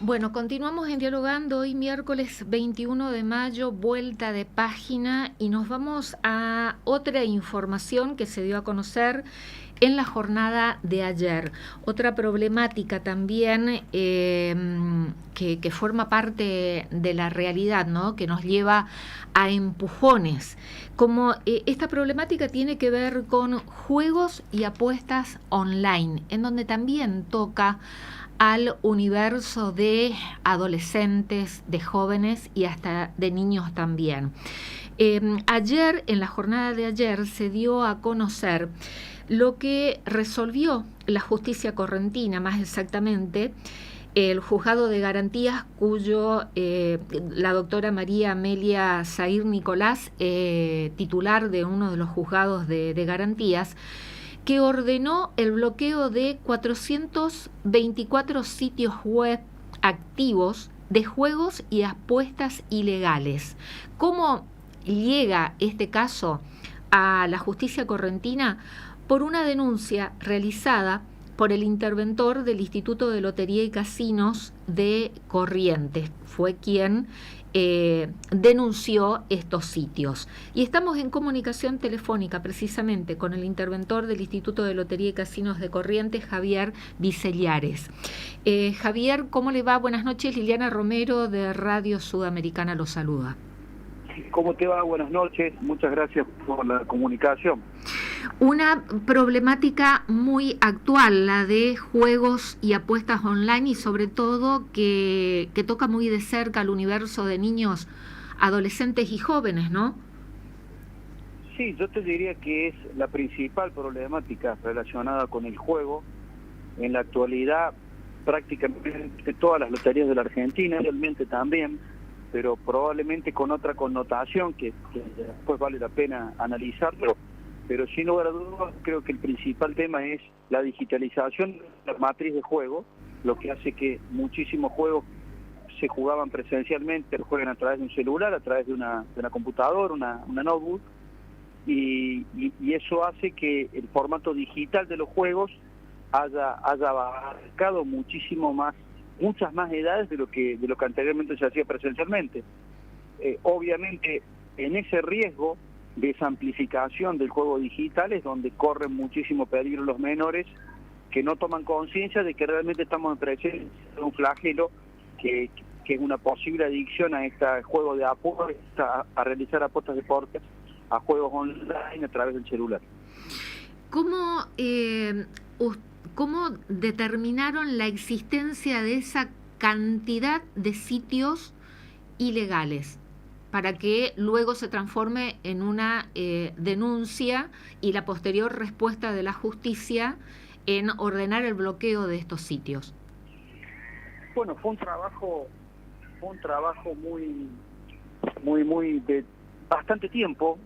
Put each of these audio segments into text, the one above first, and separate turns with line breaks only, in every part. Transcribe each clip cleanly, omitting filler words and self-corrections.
Bueno, continuamos en Dialogando hoy miércoles 21 de mayo, vuelta de página, y nos vamos a otra información que se dio a conocer en la jornada de ayer. Otra problemática también que forma parte de la realidad, ¿no? Que nos lleva a empujones. Como esta problemática tiene que ver con juegos y apuestas online, en donde también toca al universo de adolescentes, de jóvenes y hasta de niños también. Ayer, en la jornada de ayer, se dio a conocer lo que resolvió la justicia correntina, más exactamente, el juzgado de garantías cuyo la doctora María Amelia Zair Nicolás, titular de uno de los juzgados de garantías, que ordenó el bloqueo de 424 sitios web activos de juegos y apuestas ilegales. ¿Cómo llega este caso a la justicia correntina? Por una denuncia realizada por el interventor del Instituto de Lotería y Casinos de Corrientes. Fue quien denunció estos sitios. Y estamos en comunicación telefónica precisamente con el interventor del Instituto de Lotería y Casinos de Corrientes, Javier Vicellares. Javier, ¿cómo le va? Buenas noches. Liliana Romero de Radio Sudamericana lo saluda.
¿Cómo te va? Buenas noches. Muchas gracias por la comunicación.
Una problemática muy actual, la de juegos y apuestas online, y sobre todo que toca muy de cerca al universo de niños, adolescentes y jóvenes, ¿no?
Sí, yo te diría que es la principal problemática relacionada con el juego. En la actualidad, prácticamente todas las loterías de la Argentina, realmente también, pero probablemente con otra connotación que después vale la pena analizarlo. Pero sin lugar a dudas, creo que el principal tema es la digitalización de la matriz de juego, lo que hace que muchísimos juegos se jugaban presencialmente, jueguen a través de un celular, a través de una computadora, una notebook, y eso hace que el formato digital de los juegos haya abarcado muchas más edades de lo que anteriormente se hacía presencialmente. Obviamente, en ese riesgo de esa amplificación del juego digital es donde corren muchísimo peligro los menores, que no toman conciencia de que realmente estamos en presencia de un flagelo que es una posible adicción a este juego de apuestas, a realizar apuestas deportes, a juegos online a través del celular.
¿Cómo determinaron la existencia de esa cantidad de sitios ilegales para que luego se transforme en una denuncia y la posterior respuesta de la justicia en ordenar el bloqueo de estos sitios?
Bueno, fue un trabajo muy de bastante tiempo.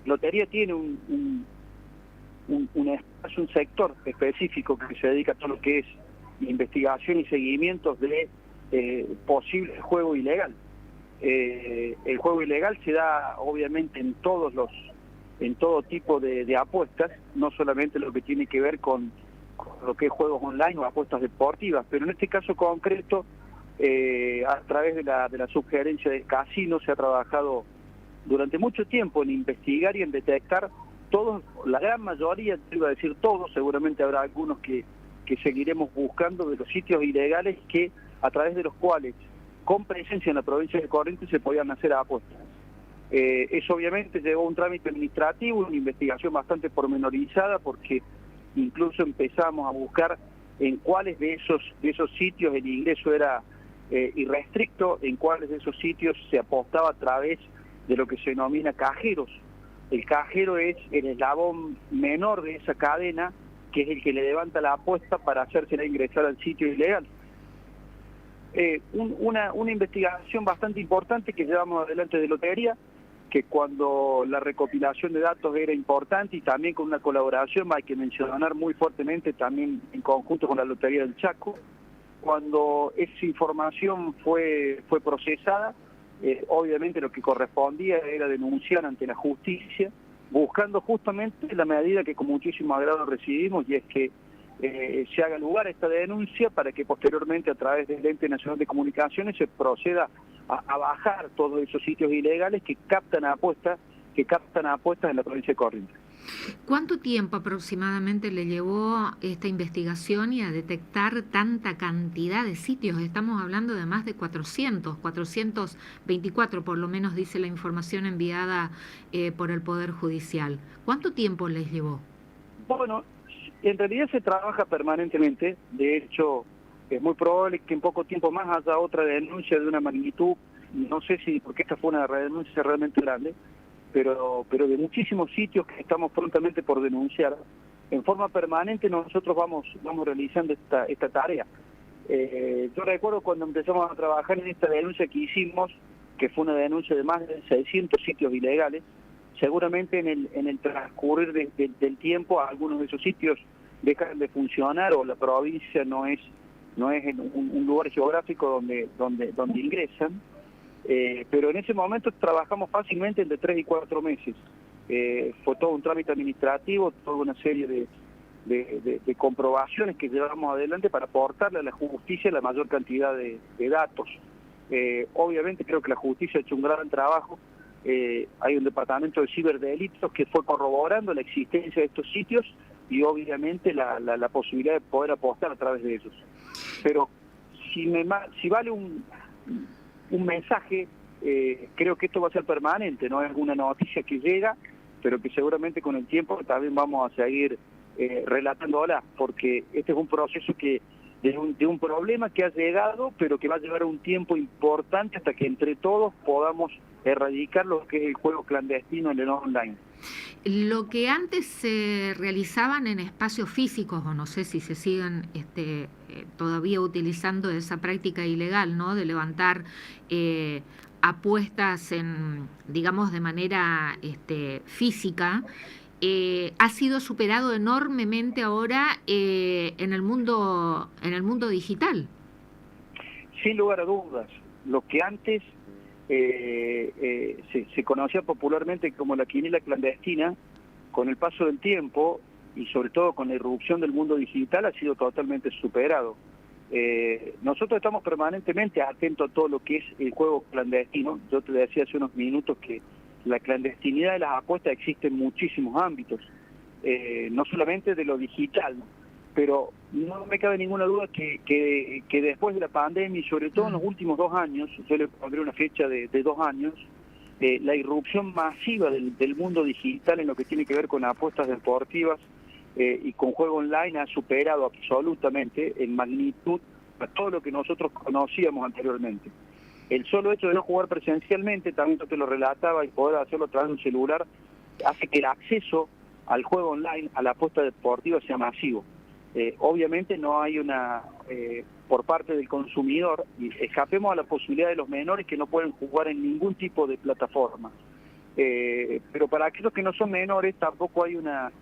Lotería tiene un sector específico que se dedica a todo lo que es investigación y seguimientos de posible juego ilegal. El juego ilegal se da obviamente en todo tipo de apuestas, no solamente lo que tiene que ver con lo que es juegos online o apuestas deportivas, pero en este caso concreto, a través de la sugerencia del casino, se ha trabajado durante mucho tiempo en investigar y en detectar todos, la gran mayoría, te iba a decir todos, seguramente habrá algunos que seguiremos buscando, de los sitios ilegales que a través de los cuales, con presencia en la provincia de Corrientes, se podían hacer apuestas. Eso obviamente llevó un trámite administrativo, una investigación bastante pormenorizada, porque incluso empezamos a buscar en cuáles de esos sitios el ingreso era irrestricto, en cuáles de esos sitios se apostaba a través de lo que se denomina cajeros. El cajero es el eslabón menor de esa cadena, que es el que le levanta la apuesta para hacérsela ingresar al sitio ilegal. Una investigación bastante importante que llevamos adelante de Lotería, que cuando la recopilación de datos era importante, y también con una colaboración, hay que mencionar muy fuertemente, también en conjunto con la Lotería del Chaco. Cuando esa información fue procesada, obviamente lo que correspondía era denunciar ante la justicia, buscando justamente la medida que con muchísimo agrado recibimos, y es que se haga lugar a esta denuncia para que posteriormente a través del Ente Nacional de Comunicaciones se proceda a bajar todos esos sitios ilegales que captan apuestas en la provincia de Corrientes.
¿Cuánto tiempo aproximadamente le llevó esta investigación y a detectar tanta cantidad de sitios? Estamos hablando de más de 424 por lo menos dice la información enviada por el Poder Judicial. ¿Cuánto tiempo les llevó?
Bueno, en realidad se trabaja permanentemente. De hecho, es muy probable que en poco tiempo más haya otra denuncia de una magnitud, no sé si porque esta fue una denuncia realmente grande, pero de muchísimos sitios que estamos prontamente por denunciar. En forma permanente nosotros vamos realizando esta tarea. Yo recuerdo cuando empezamos a trabajar en esta denuncia que hicimos, que fue una denuncia de más de 600 sitios ilegales. Seguramente en el transcurrir del tiempo algunos de esos sitios dejan de funcionar o la provincia no es un lugar geográfico donde ingresan. Pero en ese momento trabajamos fácilmente entre 3 y 4 meses. Fue todo un trámite administrativo, toda una serie de comprobaciones que llevamos adelante para aportarle a la justicia la mayor cantidad de datos. Obviamente creo que la justicia ha hecho un gran trabajo. Hay un departamento de ciberdelitos que fue corroborando la existencia de estos sitios y obviamente la posibilidad de poder apostar a través de ellos. Pero si vale un mensaje, creo que esto va a ser permanente, no es una noticia que llega, pero que seguramente con el tiempo también vamos a seguir relatándola, porque este es un proceso de un problema que ha llegado, pero que va a llevar un tiempo importante hasta que entre todos podamos erradicar lo que es el juego clandestino en el online.
Lo que antes se realizaban en espacios físicos, o no sé si se siguen todavía utilizando esa práctica ilegal, ¿no? De levantar apuestas digamos, de manera física, ha sido superado enormemente ahora en el mundo digital.
Sin lugar a dudas, lo que antes se conocía popularmente como la quiniela clandestina, con el paso del tiempo y sobre todo con la irrupción del mundo digital ha sido totalmente superado. Nosotros estamos permanentemente atentos a todo lo que es el juego clandestino. Yo te decía hace unos minutos que la clandestinidad de las apuestas existe en muchísimos ámbitos, no solamente de lo digital, pero no me cabe ninguna duda que después de la pandemia y sobre todo en los últimos 2 años, yo le pondré una fecha de 2 años, la irrupción masiva del mundo digital en lo que tiene que ver con apuestas deportivas y con juego online ha superado absolutamente en magnitud a todo lo que nosotros conocíamos anteriormente. El solo hecho de no jugar presencialmente, también yo te lo relataba, y poder hacerlo a través de un celular, hace que el acceso al juego online, a la apuesta deportiva, sea masivo. Obviamente no hay por parte del consumidor, y escapemos a la posibilidad de los menores que no pueden jugar en ningún tipo de plataforma. Pero para aquellos que no son menores tampoco hay una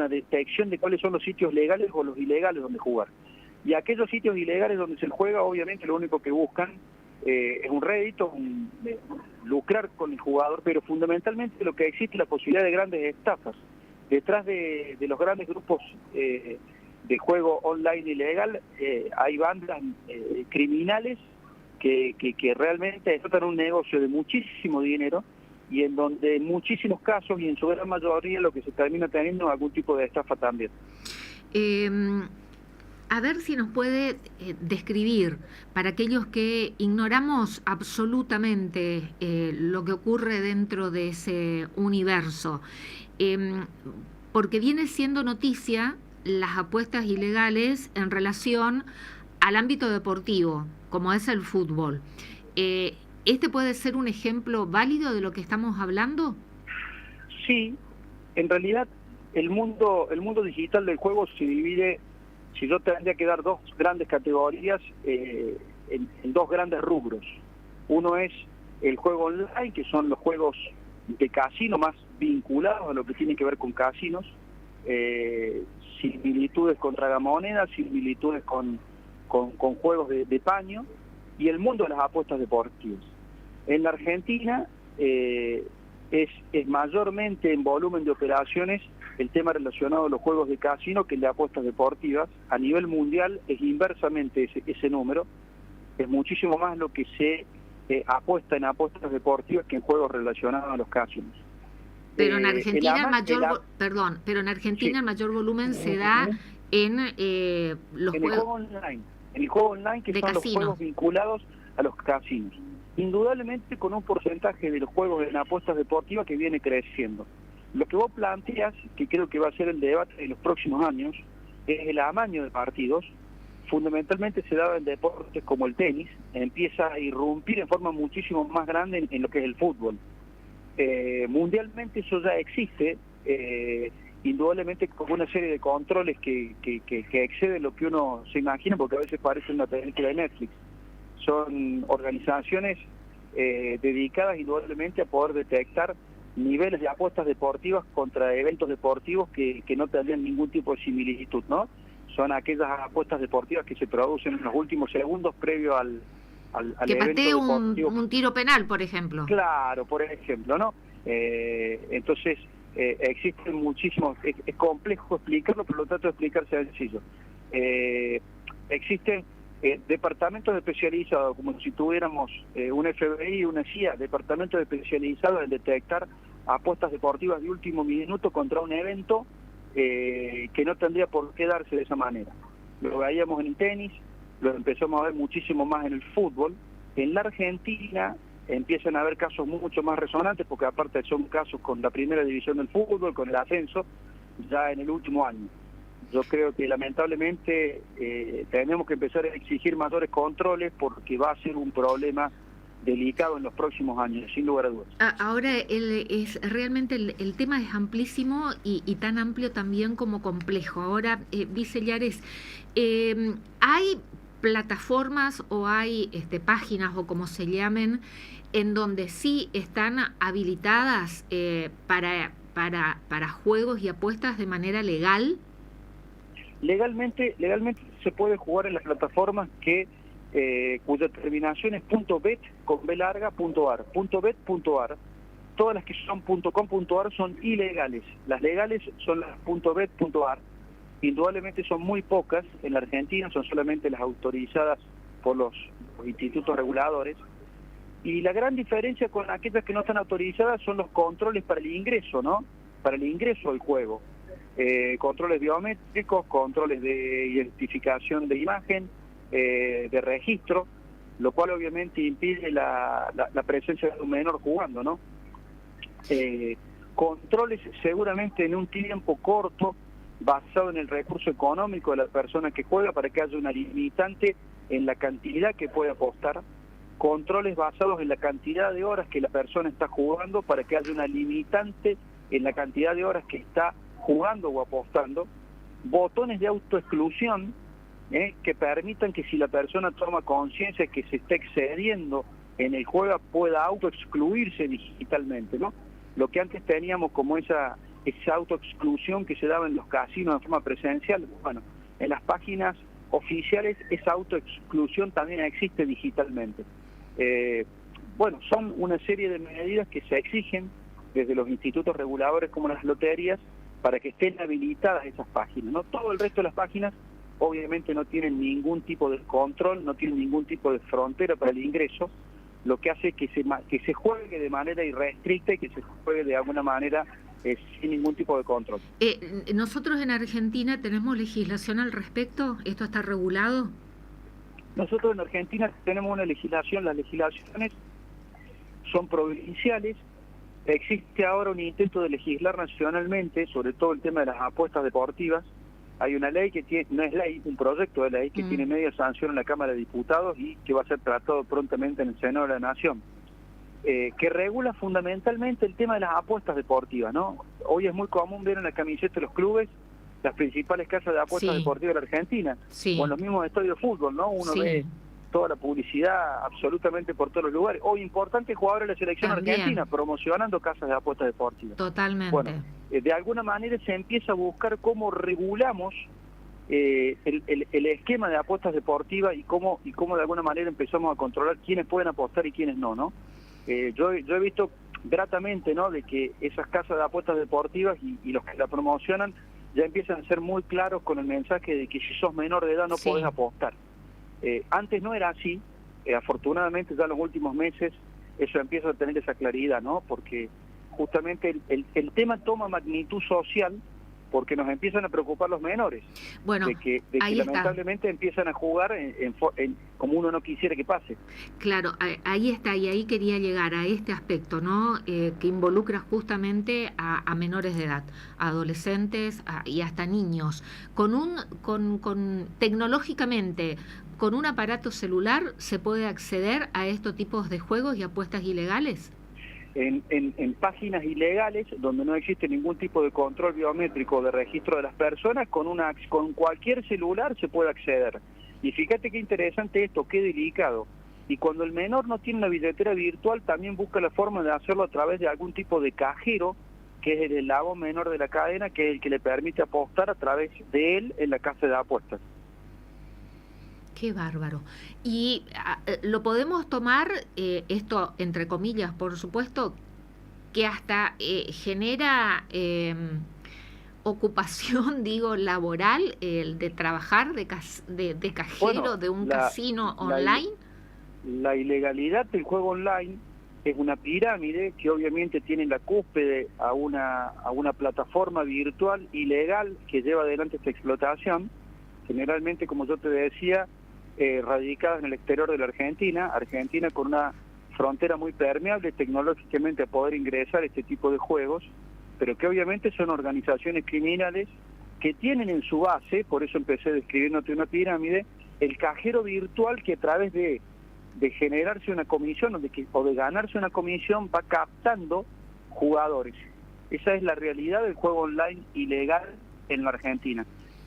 detección de cuáles son los sitios legales o los ilegales donde jugar. Y aquellos sitios ilegales donde se juega, obviamente lo único que buscan es un rédito, lucrar con el jugador, pero fundamentalmente lo que existe es la posibilidad de grandes estafas. Detrás de los grandes grupos de juego online ilegal hay bandas criminales que realmente tratan un negocio de muchísimo dinero y en donde en muchísimos casos y en su gran mayoría lo que se termina teniendo es algún tipo de estafa también.
A ver si nos puede describir, para aquellos que ignoramos absolutamente lo que ocurre dentro de ese universo, porque viene siendo noticia las apuestas ilegales en relación al ámbito deportivo, como es el fútbol. ¿Este puede ser un ejemplo válido de lo que estamos hablando?
Sí, en realidad el mundo digital del juego se divide, si yo tendría que dar 2 grandes categorías, en 2 grandes rubros. Uno es el juego online, que son los juegos de casino más vinculados a lo que tiene que ver con casinos, similitudes con tragamonedas, similitudes con juegos de paño, y el mundo de las apuestas deportivas. En la Argentina es mayormente en volumen de operaciones el tema relacionado a los juegos de casino que el de apuestas deportivas. A nivel mundial es inversamente ese número, es muchísimo más lo que se apuesta en apuestas deportivas que en juegos relacionados a los casinos.
Pero en Argentina en Argentina
sí.
el mayor volumen se da en los
juegos... En el juego online, que son los juegos vinculados a los casinos. Indudablemente con un porcentaje de los juegos en apuestas deportivas que viene creciendo. Lo que vos planteas, que creo que va a ser el debate de los próximos años, es el amaño de partidos. Fundamentalmente se daba en deportes como el tenis, empieza a irrumpir en forma muchísimo más grande en lo que es el fútbol. Mundialmente eso ya existe, indudablemente con una serie de controles que exceden lo que uno se imagina, porque a veces parece una película de Netflix. Son organizaciones dedicadas indudablemente a poder detectar niveles de apuestas deportivas contra eventos deportivos que no tendrían ningún tipo de similitud, ¿no? Son aquellas apuestas deportivas que se producen en los últimos segundos previo al
que
evento
patee
deportivo.
un tiro penal, por ejemplo.
Claro, por ejemplo, ¿no? Entonces, existen muchísimos, es complejo explicarlo, pero lo trato de explicar sencillo. Existen departamentos especializados, como si tuviéramos un FBI y una CIA, departamentos especializados en detectar apuestas deportivas de último minuto contra un evento que no tendría por qué darse de esa manera. Lo veíamos en el tenis, lo empezamos a ver muchísimo más en el fútbol. En la Argentina empiezan a haber casos mucho más resonantes, porque aparte son casos con la primera división del fútbol, con el ascenso, ya en el último año. Yo creo que lamentablemente tenemos que empezar a exigir mayores controles, porque va a ser un problema delicado en los próximos años, sin lugar a dudas.
Ahora, realmente el tema es amplísimo y tan amplio también como complejo. Ahora, Vicellares, ¿hay plataformas o hay páginas o como se llamen en donde sí están habilitadas para juegos y apuestas de manera legal?
Legalmente se puede jugar en las plataformas cuya terminación es .bet con B larga, .ar. .bet.ar. Todas las que son .com.ar son ilegales. Las legales son las .bet.ar. Indudablemente son muy pocas en la Argentina, son solamente las autorizadas por los institutos reguladores. Y la gran diferencia con aquellas que no están autorizadas son los controles para el ingreso, ¿no? Para el ingreso al juego. Controles biométricos, controles de identificación de imagen, de registro, lo cual obviamente impide la presencia de un menor jugando, ¿no? Controles seguramente en un tiempo corto, basado en el recurso económico de la persona que juega, para que haya una limitante en la cantidad que puede apostar. Controles basados en la cantidad de horas que la persona está jugando, para que haya una limitante en la cantidad de horas que está jugando o apostando. Botones de autoexclusión que permitan que, si la persona toma conciencia que se está excediendo en el juego, pueda autoexcluirse digitalmente, ¿no? Lo que antes teníamos como esa autoexclusión que se daba en los casinos de forma presencial, bueno, en las páginas oficiales esa autoexclusión también existe digitalmente. Bueno, son una serie de medidas que se exigen desde los institutos reguladores como las loterías para que estén habilitadas esas páginas, ¿no? Todo el resto de las páginas obviamente no tienen ningún tipo de control, no tienen ningún tipo de frontera para el ingreso, lo que hace que se juegue de manera irrestricta y que se juegue de alguna manera sin ningún tipo de control.
¿Nosotros en Argentina tenemos legislación al respecto? ¿Esto está regulado?
Nosotros en Argentina tenemos una legislación, las legislaciones son provinciales. Existe ahora un intento de legislar nacionalmente sobre todo el tema de las apuestas deportivas. Hay una ley que tiene, no es ley, un proyecto de ley que tiene media sanción en la Cámara de Diputados y que va a ser tratado prontamente en el Senado de la Nación, que regula fundamentalmente el tema de las apuestas deportivas, ¿no? Hoy es muy común ver en la camiseta de los clubes las principales casas de apuestas deportivas de la Argentina, o en los mismos estadios de fútbol, ¿no? Uno ve toda la publicidad absolutamente por todos los lugares. Hoy importantes jugadores de la selección argentina promocionando casas de apuestas deportivas.
Totalmente.
Bueno, de alguna manera se empieza a buscar cómo regulamos el esquema de apuestas deportivas y cómo de alguna manera empezamos a controlar quiénes pueden apostar y quiénes no, ¿no? Yo he visto gratamente, ¿no?, de que esas casas de apuestas deportivas y los que la promocionan ya empiezan a ser muy claros con el mensaje de que si sos menor de edad no podés apostar. Antes no era así, afortunadamente ya en los últimos meses eso empieza a tener esa claridad, ¿no?, porque justamente el tema toma magnitud social porque nos empiezan a preocupar los menores,
bueno,
de que lamentablemente empiezan a jugar como uno no quisiera que pase.
Claro, ahí está, y ahí quería llegar a este aspecto, ¿no? Que involucra justamente a menores de edad, a adolescentes y hasta niños. Tecnológicamente, con un aparato celular, ¿se puede acceder a estos tipos de juegos y apuestas ilegales?
En páginas ilegales donde no existe ningún tipo de control biométrico de registro de las personas, con cualquier celular se puede acceder. Y fíjate qué interesante esto, qué delicado. Y cuando el menor no tiene una billetera virtual, también busca la forma de hacerlo a través de algún tipo de cajero, que es el eslabón menor de la cadena, que es el que le permite apostar a través de él en la casa de apuestas.
Qué bárbaro. Y lo podemos tomar, esto entre comillas, por supuesto, que hasta genera ocupación, digo, laboral, el de trabajar de cajero de un casino online.
La ilegalidad del juego online es una pirámide que obviamente tiene en la cúspide a una plataforma virtual ilegal que lleva adelante esta explotación, generalmente, como yo te decía, radicadas en el exterior de la Argentina con una frontera muy permeable tecnológicamente a poder ingresar este tipo de juegos, pero que obviamente son organizaciones criminales que tienen en su base, por eso empecé describiéndote una pirámide, el cajero virtual que a través de generarse una comisión o de ganarse una comisión va captando jugadores. Esa es la realidad del juego online ilegal en la Argentina.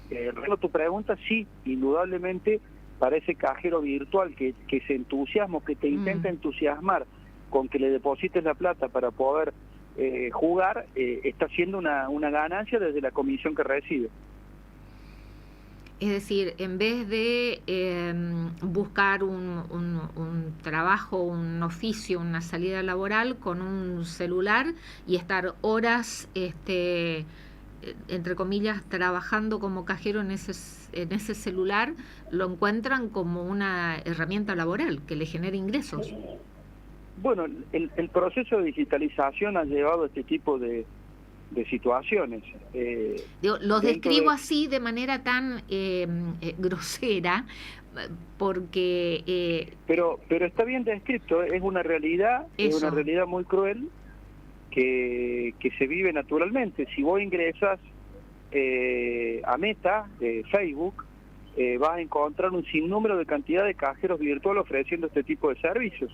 Respecto a tu pregunta, sí, indudablemente, para ese cajero virtual que se entusiasma, que te intenta entusiasmar con que le deposites la plata para poder jugar, está haciendo una ganancia desde la comisión que recibe.
Es decir, en vez de buscar un trabajo, un oficio, una salida laboral con un celular y estar horas, entre comillas, trabajando como cajero en ese celular, lo encuentran como una herramienta laboral que le genera ingresos.
Bueno, el proceso de digitalización ha llevado a este tipo de situaciones.
Los describo así de manera tan grosera, porque...
Pero está bien descrito, es una realidad, es una realidad muy cruel que se vive naturalmente. Si vos ingresas a Meta, Facebook, vas a encontrar un sinnúmero de cantidad de cajeros virtuales ofreciendo este tipo de servicios,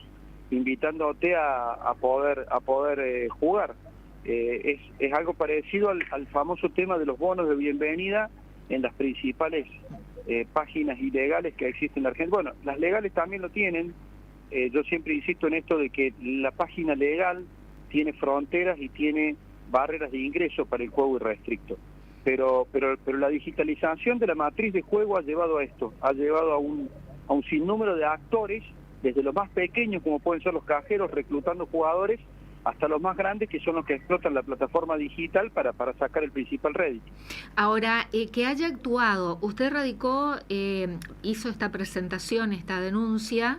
invitándote a poder jugar. Es algo parecido al famoso tema de los bonos de bienvenida en las principales páginas ilegales que existen en la Argentina. Bueno, las legales también lo tienen. Yo siempre insisto en esto de que la página legal tiene fronteras y tiene barreras de ingreso para el juego irrestricto. Pero la digitalización de la matriz de juego ha llevado a esto, ha llevado a un sinnúmero de actores, desde los más pequeños, como pueden ser los cajeros reclutando jugadores, hasta los más grandes, que son los que explotan la plataforma digital para sacar el principal rédito.
Ahora, que haya actuado, usted radicó, hizo esta presentación, esta denuncia,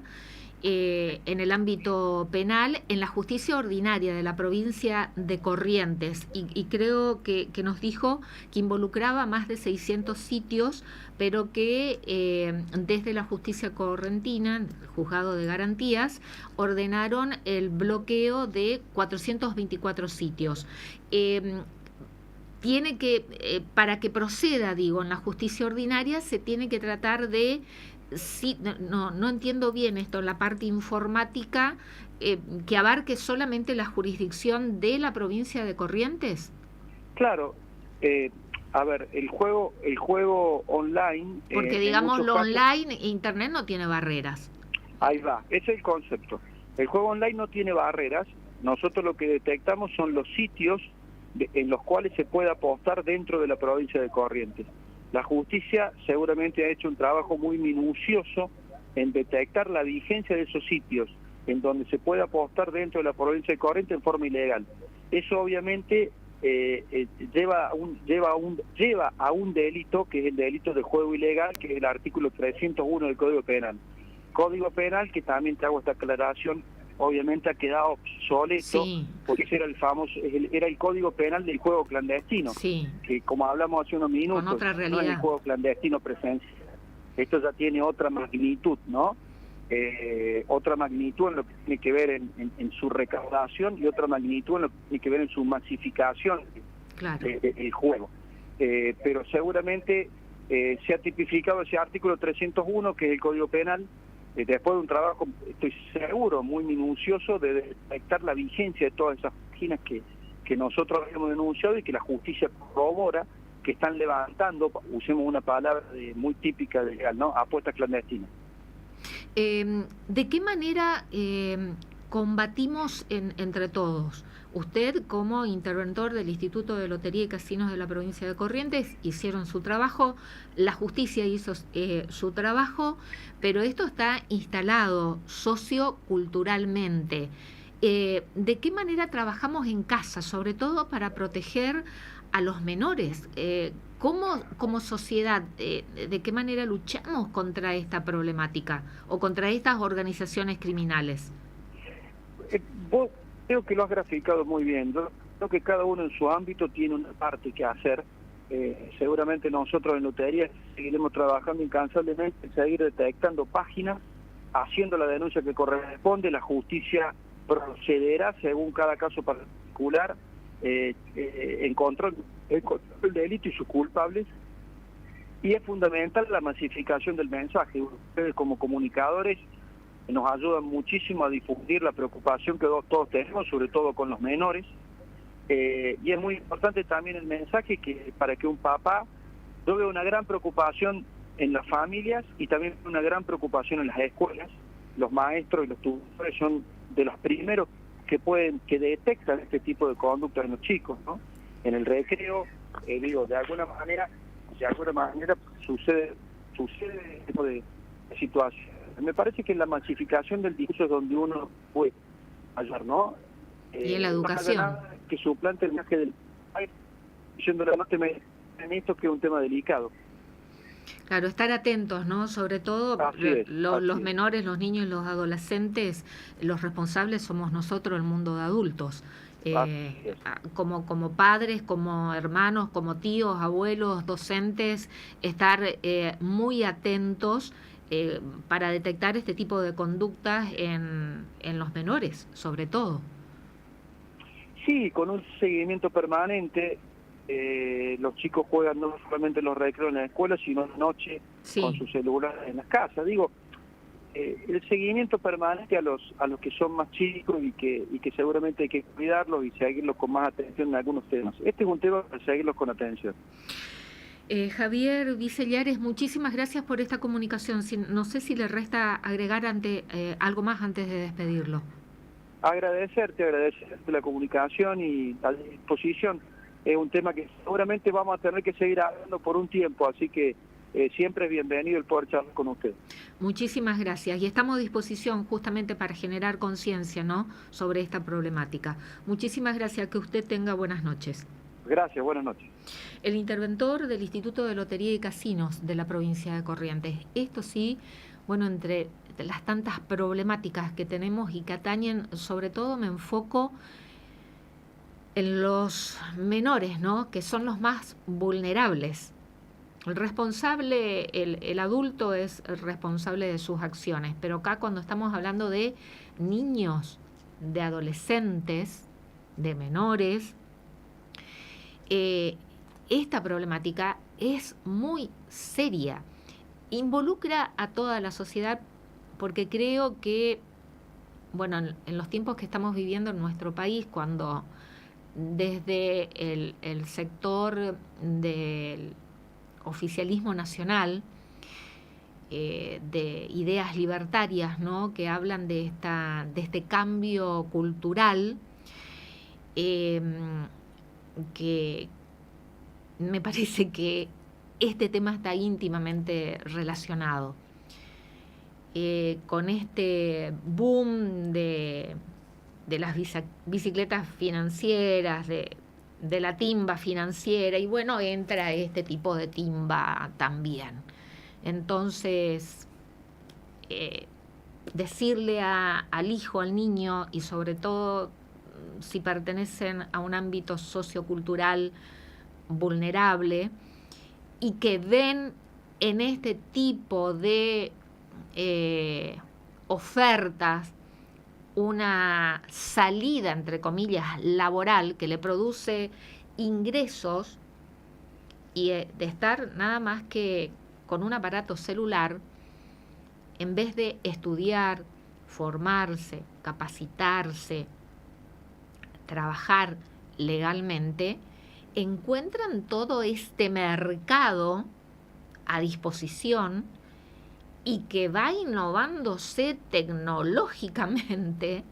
en el ámbito penal, en la justicia ordinaria de la provincia de Corrientes, y creo que nos dijo que involucraba más de 600 sitios, pero que desde la justicia correntina, el juzgado de garantías, ordenaron el bloqueo de 424 sitios. Tiene que, para que proceda, digo, en la justicia ordinaria, se tiene que tratar de... Sí, no entiendo bien esto, la parte informática, que abarque solamente la jurisdicción de la provincia de Corrientes.
Claro, a ver, el juego online...
Porque digamos lo online, internet no tiene barreras.
Ahí va, ese es el concepto. El juego online no tiene barreras. Nosotros lo que detectamos son los sitios en los cuales se puede apostar dentro de la provincia de Corrientes. La justicia seguramente ha hecho un trabajo muy minucioso en detectar la vigencia de esos sitios en donde se puede apostar dentro de la provincia de Corrientes en forma ilegal. Eso obviamente lleva a un delito, que es el delito de juego ilegal, que es el artículo 301 del Código Penal. Código Penal que también te hago esta aclaración, obviamente ha quedado obsoleto,
Sí,
porque ese era el famoso, era el Código Penal del juego clandestino,
sí,
que como hablamos hace unos minutos,
con otra
no es el
realidad.
juego clandestino presencial. Esto ya tiene otra magnitud, ¿no? Otra magnitud en lo que tiene que ver en su recaudación y otra magnitud en lo que tiene que ver en su masificación
Claro.
del juego. Pero seguramente se ha tipificado ese artículo 301, que es el Código Penal, después de un trabajo, estoy seguro, muy minucioso de detectar la vigencia de todas esas páginas que nosotros habíamos denunciado y que la justicia corrobora que están levantando, usemos una palabra muy típica de legal, ¿no? Apuestas clandestinas.
¿De qué manera combatimos entre todos? Usted, como interventor del Instituto de Lotería y Casinos de la provincia de Corrientes, hicieron su trabajo, la justicia hizo su trabajo, pero esto está instalado socioculturalmente. ¿De qué manera trabajamos en casa, sobre todo para proteger a los menores? ¿Cómo, como sociedad, de qué manera luchamos contra esta problemática o contra estas organizaciones criminales?
Vos creo que lo has graficado muy bien. Yo creo que cada uno en su ámbito tiene una parte que hacer. Seguramente nosotros en Lotería seguiremos trabajando incansablemente en seguir detectando páginas, haciendo la denuncia que corresponde. La justicia procederá según cada caso particular, encontrar el delito y sus culpables. Y es fundamental la masificación del mensaje. Ustedes como comunicadores nos ayudan muchísimo a difundir la preocupación que todos tenemos, sobre todo con los menores. Y es muy importante también el mensaje que para que un papá, yo veo una gran preocupación en las familias y también una gran preocupación en las escuelas. Los maestros y los tutores son de los primeros que detectan este tipo de conducta en los chicos, ¿no? En el recreo, digo, de alguna manera sucede este tipo de situación. Me parece que en la masificación del discurso es donde uno puede ayudar, ¿no?
Y en la educación.
No nada que suplante el mensaje del país, diciéndole no te metas en esto, que es un tema delicado.
Claro, estar atentos, ¿no? Sobre todo los menores, los niños y los adolescentes, los responsables somos nosotros, el mundo de adultos. Como padres, como hermanos, como tíos, abuelos, docentes, estar muy atentos para detectar este tipo de conductas en los menores, sobre todo.
Sí, con un seguimiento permanente. Los chicos juegan no solamente los recreos en la escuela, sino de noche con su celular en las casas. Digo, el seguimiento permanente a los que son más chicos y que seguramente hay que cuidarlos y seguirlos con más atención en algunos temas. Este es un tema para seguirlos con atención.
Javier Vicellares, muchísimas gracias por esta comunicación. No sé si le resta agregar algo más antes de despedirlo.
Agradecerte la comunicación y la disposición. Es un tema que seguramente vamos a tener que seguir hablando por un tiempo, así que siempre es bienvenido el poder charlar con usted.
Muchísimas gracias y estamos a disposición justamente para generar conciencia, ¿no?, sobre esta problemática. Muchísimas gracias, que usted tenga buenas noches.
Gracias, buenas noches.
El interventor del Instituto de Lotería y Casinos de la provincia de Corrientes. Esto sí, bueno, entre las tantas problemáticas que tenemos y que atañen, sobre todo me enfoco en los menores, ¿no?, que son los más vulnerables. El responsable, el adulto es responsable de sus acciones, pero acá cuando estamos hablando de niños, de adolescentes, de menores, esta problemática es muy seria. Involucra a toda la sociedad porque creo que, bueno, en los tiempos que estamos viviendo en nuestro país, cuando desde el sector del oficialismo nacional, de ideas libertarias, ¿no?, que hablan de este cambio cultural, que me parece que este tema está íntimamente relacionado. con este boom de las bicicletas financieras, de la timba financiera, y bueno, entra este tipo de timba también. Entonces, decirle al hijo, al niño, y sobre todo si pertenecen a un ámbito sociocultural vulnerable, y que ven en este tipo de ofertas una salida, entre comillas, laboral que le produce ingresos, y de estar nada más que con un aparato celular, en vez de estudiar, formarse, capacitarse, trabajar legalmente, encuentran todo este mercado a disposición y que va innovándose tecnológicamente,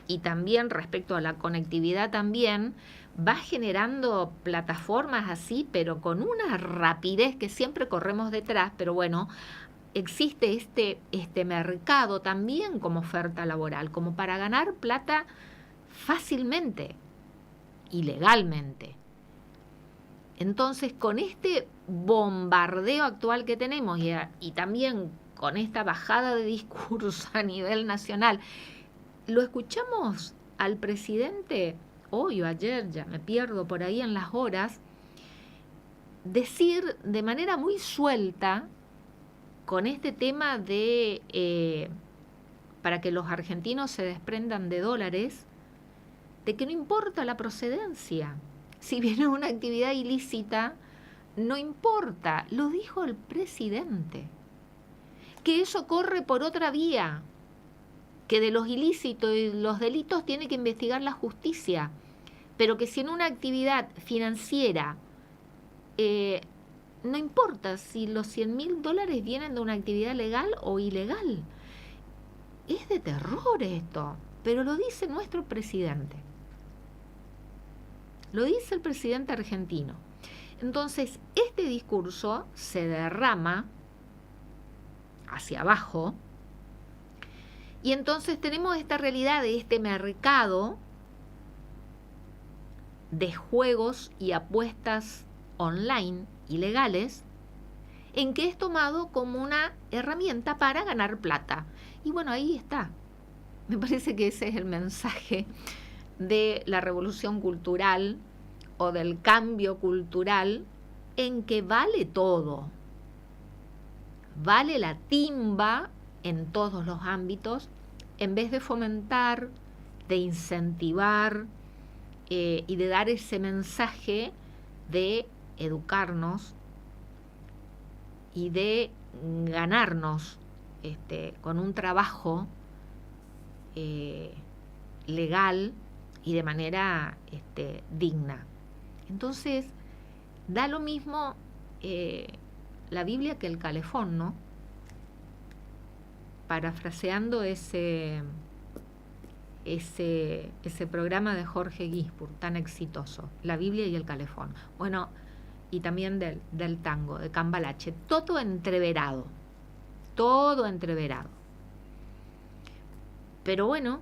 y también respecto a la conectividad también, va generando plataformas así, pero con una rapidez que siempre corremos detrás. Pero bueno, existe este mercado también como oferta laboral, como para ganar plata fácilmente y legalmente. Entonces, con este bombardeo actual que tenemos y también con esta bajada de discurso a nivel nacional, lo escuchamos al presidente hoy o ayer, ya me pierdo por ahí en las horas, decir de manera muy suelta, con este tema de para que los argentinos se desprendan de dólares, de que no importa la procedencia. Si viene una actividad ilícita, no importa, lo dijo el presidente. Que eso corre por otra vía, que de los ilícitos y los delitos tiene que investigar la justicia, pero que si en una actividad financiera, no importa si los $100.000 vienen de una actividad legal o ilegal. Es de terror esto, pero lo dice nuestro presidente. Lo dice el presidente argentino. Entonces, este discurso se derrama hacia abajo, y entonces tenemos esta realidad de este mercado de juegos y apuestas online ilegales, en que es tomado como una herramienta para ganar plata. Y bueno, ahí está. Me parece que ese es el mensaje de la revolución cultural o del cambio cultural, en que vale todo. Vale la timba en todos los ámbitos, en vez de fomentar, de incentivar y de dar ese mensaje de educarnos y de ganarnos con un trabajo legal y de manera digna. Entonces, da lo mismo la Biblia que el calefón, ¿no? Parafraseando ese programa de Jorge Gisburg tan exitoso, la Biblia y el calefón. Bueno, y también del tango, de Cambalache, todo entreverado. Pero bueno,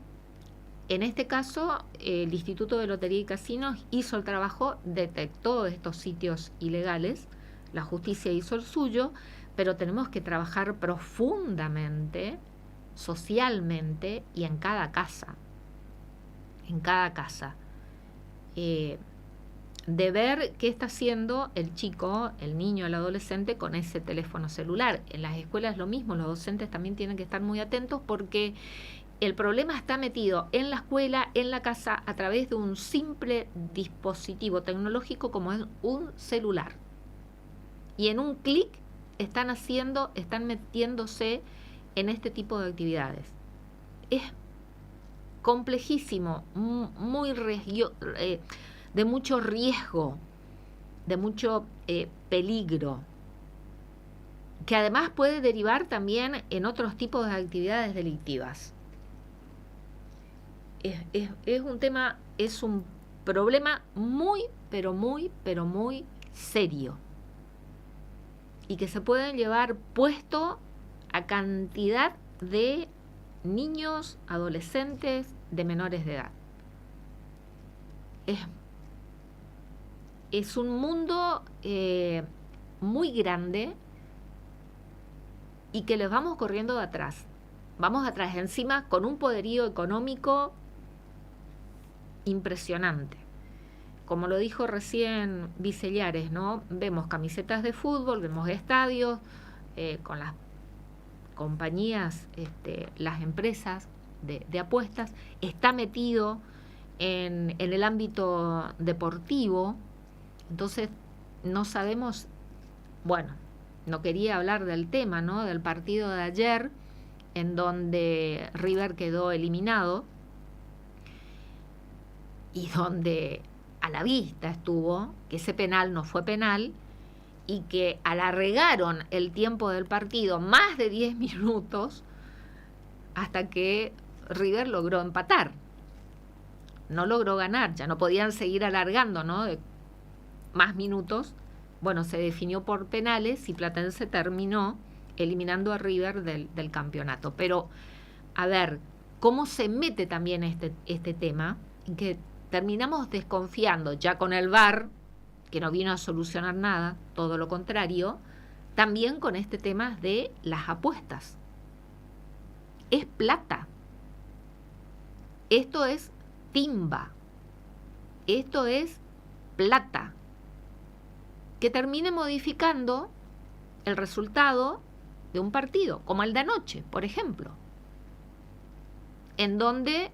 en este caso, el Instituto de Lotería y Casinos hizo el trabajo, detectó estos sitios ilegales, la justicia hizo el suyo, pero tenemos que trabajar profundamente, socialmente y en cada casa. De ver qué está haciendo el chico, el niño, el adolescente con ese teléfono celular. En las escuelas lo mismo, los docentes también tienen que estar muy atentos, porque el problema está metido en la escuela, en la casa, a través de un simple dispositivo tecnológico como es un celular. Y en un clic están metiéndose en este tipo de actividades. Es complejísimo, de mucho riesgo, de mucho peligro, que además puede derivar también en otros tipos de actividades delictivas. Es un problema muy, pero muy serio, y que se pueden llevar puesto a cantidad de niños, adolescentes, de menores de edad. Es un mundo muy grande y que les vamos corriendo de atrás. Vamos atrás, encima con un poderío económico impresionante. Como lo dijo recién Vicellares, ¿no? Vemos camisetas de fútbol, vemos estadios con las compañías, las empresas de apuestas. Está metido en el ámbito deportivo. Entonces no sabemos, bueno, no quería hablar del tema, ¿no? Del partido de ayer, en donde River quedó eliminado y donde a la vista estuvo que ese penal no fue penal y que alargaron el tiempo del partido más de 10 minutos hasta que River logró empatar. No logró ganar, ya no podían seguir alargando, ¿no? De más minutos. Bueno, se definió por penales y Platense terminó eliminando a River del campeonato. Pero, a ver, ¿cómo se mete también este tema? Que terminamos desconfiando ya con el VAR, que no vino a solucionar nada, todo lo contrario, también con este tema de las apuestas. Es plata. Esto es timba. Esto es plata. Que termine modificando el resultado de un partido, como el de anoche, por ejemplo, en donde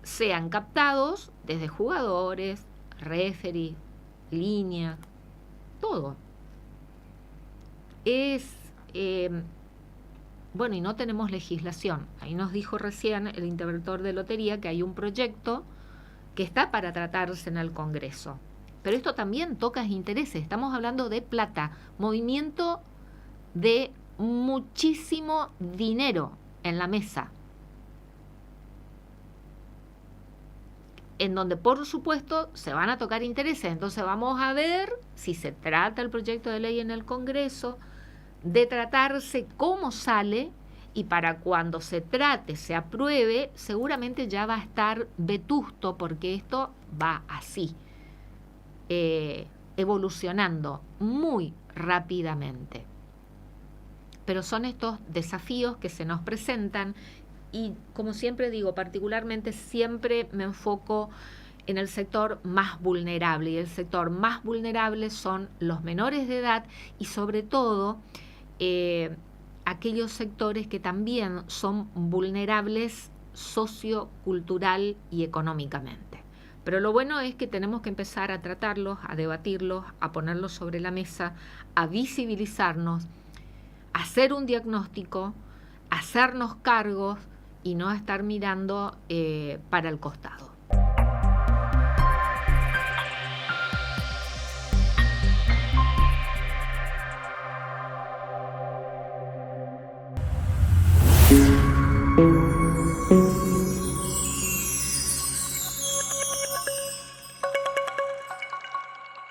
sean captados desde jugadores, referee, línea, todo. Bueno, y no tenemos legislación. Ahí nos dijo recién el interventor de lotería que hay un proyecto que está para tratarse en el Congreso. Pero esto también toca intereses. Estamos hablando de plata, movimiento de muchísimo dinero en la mesa, en donde por supuesto se van a tocar intereses. Entonces vamos a ver si se trata el proyecto de ley en el Congreso, de tratarse cómo sale, y para cuando se trate, se apruebe, seguramente ya va a estar vetusto, porque esto va así, evolucionando muy rápidamente. Pero son estos desafíos que se nos presentan y, como siempre digo, particularmente siempre me enfoco en el sector más vulnerable, y el sector más vulnerable son los menores de edad y sobre todo aquellos sectores que también son vulnerables sociocultural y económicamente. Pero lo bueno es que tenemos que empezar a tratarlos, a debatirlos, a ponerlos sobre la mesa, a visibilizarnos, hacer un diagnóstico, hacernos cargos y no estar mirando para el costado.